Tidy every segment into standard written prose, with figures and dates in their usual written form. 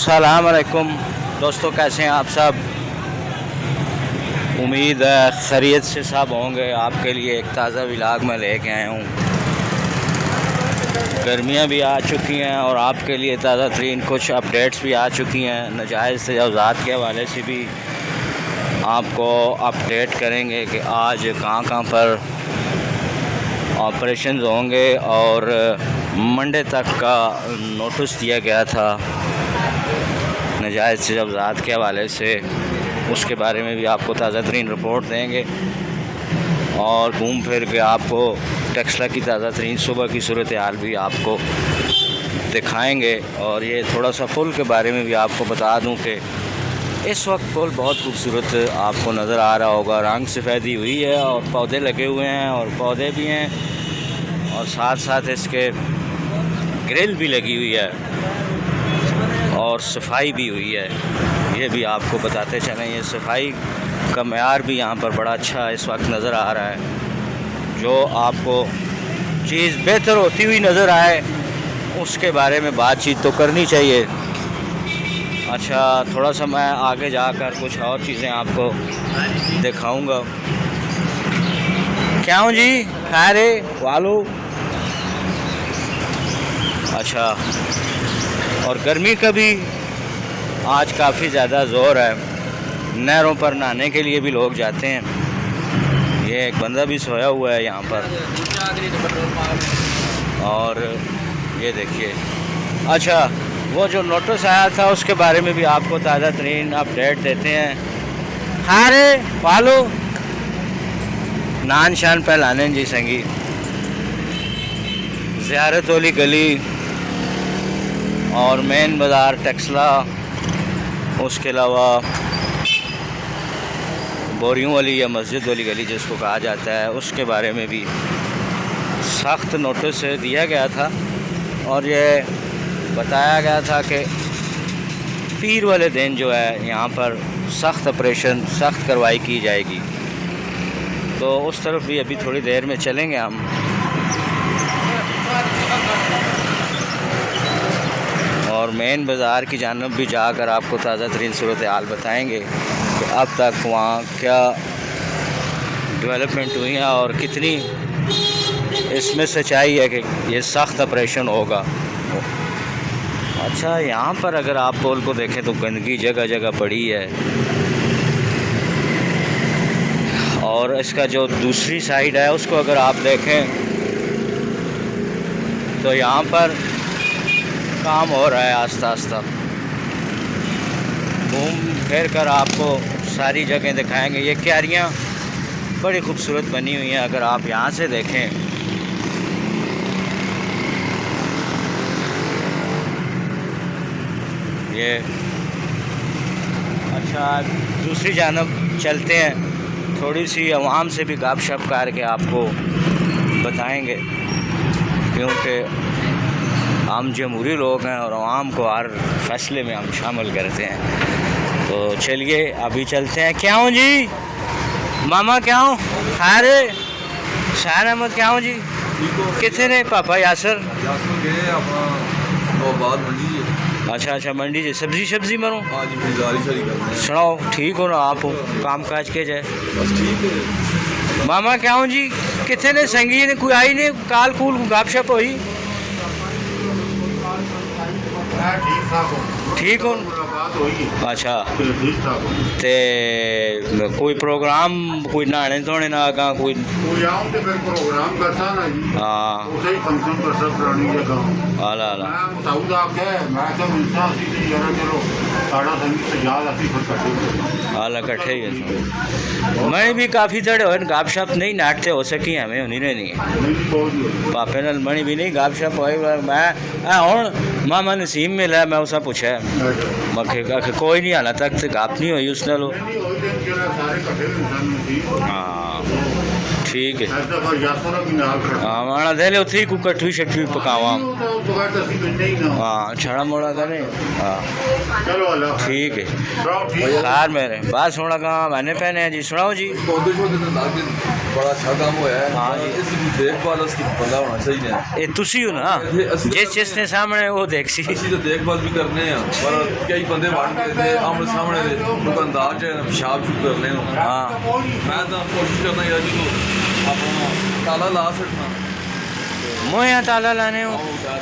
अस्सलाम वालेकुम दोस्तों, कैसे हैं आप सब। उम्मीद है खैरियत से सब होंगे। आपके लिए एक ताज़ा व्लॉग मैं लेके आया हूँ। गर्मियाँ भी आ चुकी हैं और आपके लिए ताज़ा तरीन कुछ अपडेट्स भी आ चुकी हैं। नाजायज़ तजावुज़ात के हवाले से भी आपको अपडेट करेंगे कि आज कहाँ पर ऑपरेशन होंगे और मंडे तक का नोटिस दिया गया था नाजायज़ तजावुज़ात के हवाले से। उसके बारे में भी आपको ताज़ा तरीन रिपोर्ट देंगे और घूम फिर के आपको टेक्सला की ताज़ा तरीन सुबह की सूरत हाल भी आपको दिखाएंगे। और ये थोड़ा सा पुल के बारे में भी आपको बता दूं कि इस वक्त पुल बहुत खूबसूरत आपको नज़र आ रहा होगा। रंग सफ़ेदी हुई है और पौधे लगे हुए हैं और पौधे भी हैं और साथ साथ इसके ग्रिल भी लगी हुई है और सफाई भी हुई है। ये भी आपको बताते चलें, ये सफाई का मयार भी यहाँ पर बड़ा अच्छा इस वक्त नज़र आ रहा है। जो आपको चीज़ बेहतर होती हुई नज़र आए उसके बारे में बातचीत तो करनी चाहिए। अच्छा, थोड़ा सा मैं आगे जाकर कुछ और चीज़ें आपको दिखाऊंगा। क्या हूँ जी, खैर वालो। अच्छा, और गर्मी का भी आज काफ़ी ज़्यादा ज़ोर है। नहरों पर नहाने के लिए भी लोग जाते हैं। ये एक बंदा भी सोया हुआ है यहाँ पर और ये देखिए। अच्छा, वो जो नोटिस आया था उसके बारे में भी आपको ताज़ा तरीन अपडेट देते हैं। हारे वालो नान शान पहलाने जी संगी ज़ियारत वाली गली और मेन बाज़ार टेक्सला, उसके अलावा बोरियों वाली या मस्जिद वाली गली जिसको कहा जाता है, उसके बारे में भी सख्त नोटिस दिया गया था और ये बताया गया था कि पीर वाले दिन जो है यहाँ पर सख्त ऑपरेशन, सख्त कार्रवाई की जाएगी। तो उस तरफ भी अभी थोड़ी देर में चलेंगे हम। और मेन बाज़ार की जानब भी जाकर आपको ताज़ा तरीन सूरत हाल बताएँगे कि अब तक वहाँ क्या डेवलपमेंट हुई है और कितनी इसमें सच्चाई है कि ये सख्त ऑपरेशन होगा। अच्छा, यहाँ पर अगर आप पुल को देखें तो गंदगी जगह जगह पड़ी है और इसका जो दूसरी साइड है उसको अगर आप देखें तो यहाँ पर काम हो रहा है आस्ता आस्ता। घूम फिर कर आपको सारी जगह दिखाएंगे। ये क्यारियाँ बड़ी खूबसूरत बनी हुई हैं अगर आप यहाँ से देखें। ये अच्छा, दूसरी जानब चलते हैं, थोड़ी सी अवाम से भी गपशप करके आपको बताएंगे क्योंकि हम जमहूरी लोग हैं और आवाम को हर फैसले में हम शामिल करते हैं। तो चलिए अभी चलते हैं। क्या हूँ जी मामा, क्या हूँ खैर शान अहमद, क्या हूँ जी, कितने ने पापा यासर अच्छा अच्छा मंडी जी सब्जी मरो सुनाओ, ठीक हो ना आप, काम काज के जाए मामा। क्या हूँ जी, कितने ने संगी ने कोई आई ने काल कूल गपशप हुई ठीक हो। अच्छा, ते कोई प्रोग्राम कोई नहाने धोने ना आगा कोई हाँ आला आला आला कट्ठे ही है। मैं भी काफ़ी तड़े हो गप शप नहीं नाटते हो सकी हमें होनी नहीं पापे नाल मणि भी नहीं गप शप हो। मैं हूँ मामा नसीम मिला, मैं उसे पूछा मैं कोई नहीं हाल तक तो गप नहीं हुई उस नाल। हाँ ठीक है, हाँ आना दे ले उथे को कटवी शटवी पकावा हाँ छड़ा मोड़ा करे हाँ ठीक है। खैर मेरे बात सुना कहाँ मैंने पहने हैं जी, सुनाओ जी। बड़ा अच्छा काम होया है। हाँ जी। इसकी देखभाल उसकी बंदा होना चाहिए। ये तुसी हो ना जिस ने सामने वो देख सी ਅਸੀਂ ਤਾਂ ਦੇਖਭਾਲ ਵੀ ਕਰਨੇ ਆ ਪਰ ਕਈ ਬੰਦੇ ਵੜ ਕੇ ਤੇ ਆਮਣੇ ਸਾਹਮਣੇ ਦੇ ਦੁਕਾਨਦਾਰ ਚ ਪਿਸ਼ਾਬ ਸ਼ੁਰੂ ਕਰਨੇ ਹੋ। हाँ ਮੈਂ ਤਾਂ ਕੋਸ਼ਿਸ਼ ਕਰਨਾ ਯਾਰ ਜਿਹਨੂੰ ਆਪਣਾ ਤਾਲਾ ਲਾ ਸਕਣਾ मोह यहाँ ताला लाने हो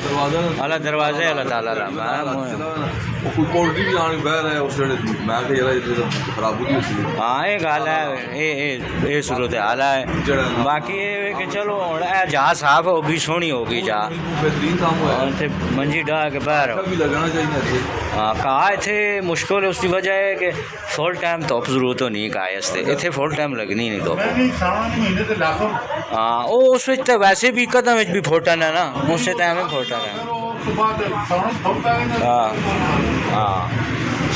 ਦਰਵਾਜ਼ਾ अला दरवाजे अला ताला ला ਉਹ ਕੋਈ ਪੋਲਟਰੀ ਵੀ ਆਣ ਬਹਿ ਰਿਹਾ ਉਸ ਵੇਲੇ ਮੈਂ ਕਿਹਾ ਯਾਰ ਇਹ ਤਾਂ ਖਰਾਬ ਹੋ ਗਈ ਸੀ। हाँ ये गल है ये सूरत हाल है बाकी ये कि चलो हुण ए जा साफ होगी सोहनी होगी जा बेहतरीन काम होया है। इत्थे मंजी डाह के बाहर अच्छा भी लगना चाहिए ਇੱਥੇ। हाँ कहा इत्थे मुश्किल है उसकी वजह है कि फुल टाइम धुप्प जरूरत होनी कहा इसते इत्थे फुल टाइम लगनी नहीं धुप्प। हाँ वो उस विच ते वैसे भी कदम विच भी फोटन है ना उस टाइम में फोटन है। हाँ हाँ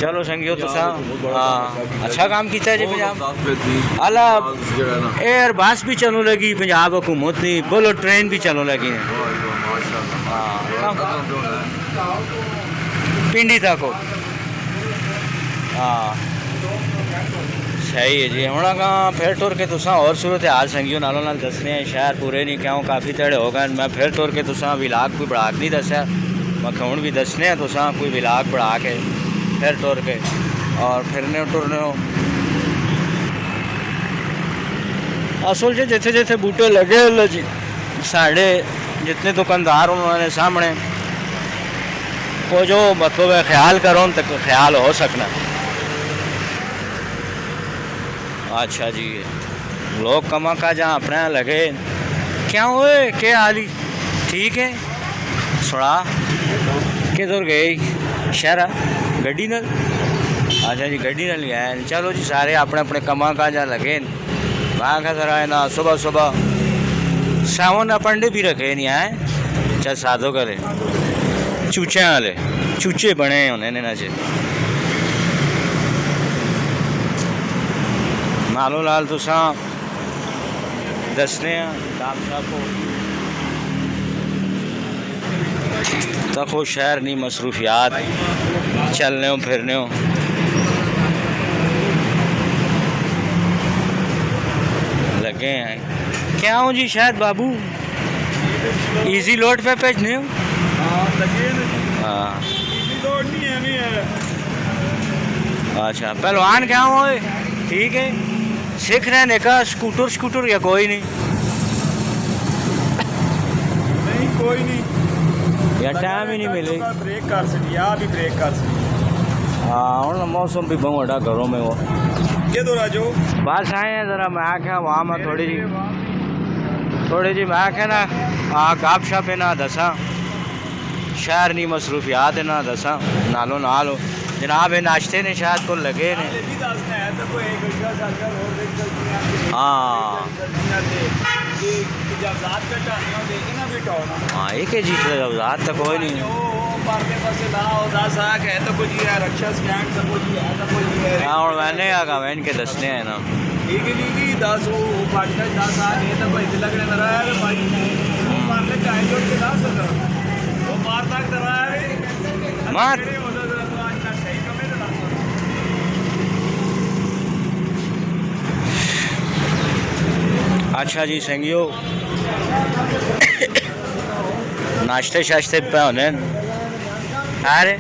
चलो संगियो तुसा हाँ अच्छा काम किया जी पंजाब अला एयर बस भी चलने लगी पंजाब हुकूमत की बुलेट ट्रेन भी चलने लगी है। हाँ पिंडी तक हो हाँ सही है जी हूँ फिर टुर के तुसा और सूरत हाल संगियो नालों नाल दसने शहर पूरे नहीं क्यों काफ़ी तड़े हो गए मैं फिर टुर के तुसा विलाग कोई बढ़ा नहीं दसिया मैं हूँ भी दसने तुसा कोई विलाग बढ़ा के फिर टुर के और फिरने टुरने हो असल जी जिथे जिथे बूटे लगे जी साढ़े जितने दुकानदार उन्होंने सामने को जो मतलब है ख्याल करो तक ख्याल हो सकना। अच्छा जी लोग कमा का जहाँ अपने लगे क्या हुए क्या हाली ठीक है सुना किधर गए शहर गड्डी न अच्छा जी गड्डी न लिया है चलो जी सारे अपने अपने कमा का जहाँ लगे वहाँ का जरा है ना सुबह सुबह सावन अपंडे भी रखे नहीं आए चल साधो करे चूचे वाले चूचे बने उन्हें ना जे नालो लाल तुसा दसने तको शहर नहीं मसरूफियात चलने हो फिरने हो लगे हैं क्या हो जी शायद बाबू इजी लोड पे भेजने हो हाँ अच्छा पहलवान क्या हो ठीक है सीख रहे का स्कूटर या कोई नहीं कोई नहीं या टाइम ही नहीं मिले ब्रेक कर सकती आप भी ब्रेक कर सकती। हाँ हूँ मौसम भी बहुत बड़ा घरों में वो के दो राजो बस आए हैं ज़रा मैं आख्या वहाँ मैं थोड़ी जी मैं आख्या ना गप शप है ना दसा शहर नहीं मसरूफियात है ना दसा नालो नालो जनाब है नाश्ते ने शायद को लगे ने हाँ हाँ एक ही जीत रात तक कोई नहीं हाँ और मैंने आगा वैन के दसने हैं ना मार अच्छा जी संगियो नाश्ते शाश्ते पे होने अरे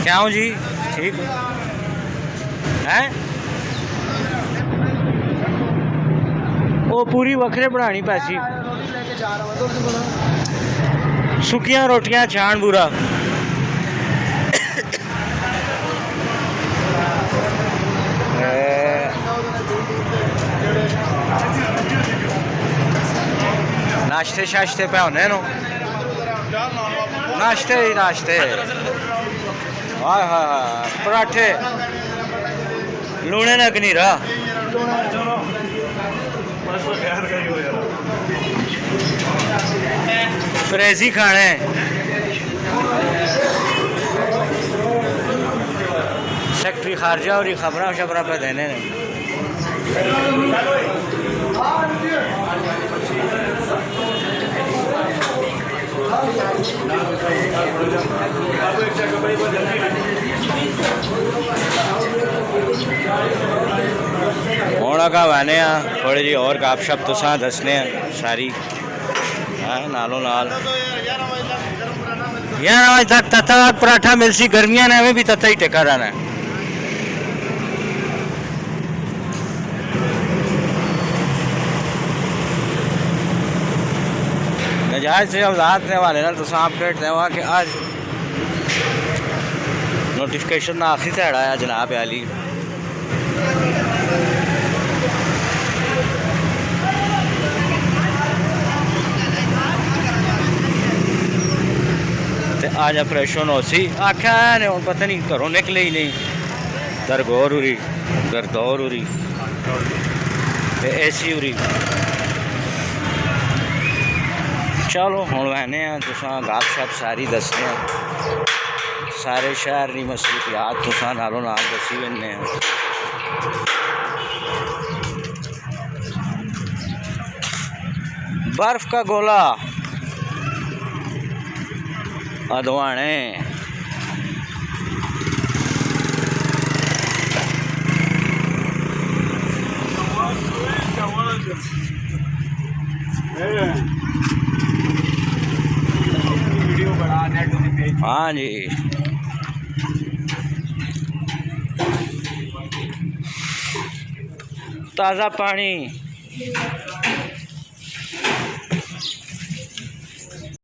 क्या हूँ जी ठीक है वो पूरी वखरे बनानी पैसी सुखियां रोटियां छान बुरा नाश्ते शाश्ते पे होने नो नाश्ते ही नाश्ते हाँ हाँ पराठे लूने नक नहीं रहा फ्रेजी खाने सेक्रेटरी खारजा और खबरा शबरा पे देने ने हूँ का बहने थोड़ी जी और गपशप तुसा दसने सारी नालों नाल 11 बजे तक तथा पराठा मिलसी गर्मियां ने भी तथा ही टेका रहना है। नजायज से आजाद ने वाले ना तुसा अपडेट देवा कि आज नोटिफिकेशन ना आखिरी ध्याड़ा आया जनाब आली आज ऑपरेशन हो सी आख्या ने हूँ पता नहीं घरों निकले ही नहीं दरगोर उरी गरदौर उरी ऐसी उरी। चलो हूँ वहने तुसा गप शप सारी दसने सारे शहर की मसरूफियात तुसा नालों नाल दसी वेने बर्फ का गोला अदवाने वीडियो बना नेट पे। हाँ जी ताज़ा पानी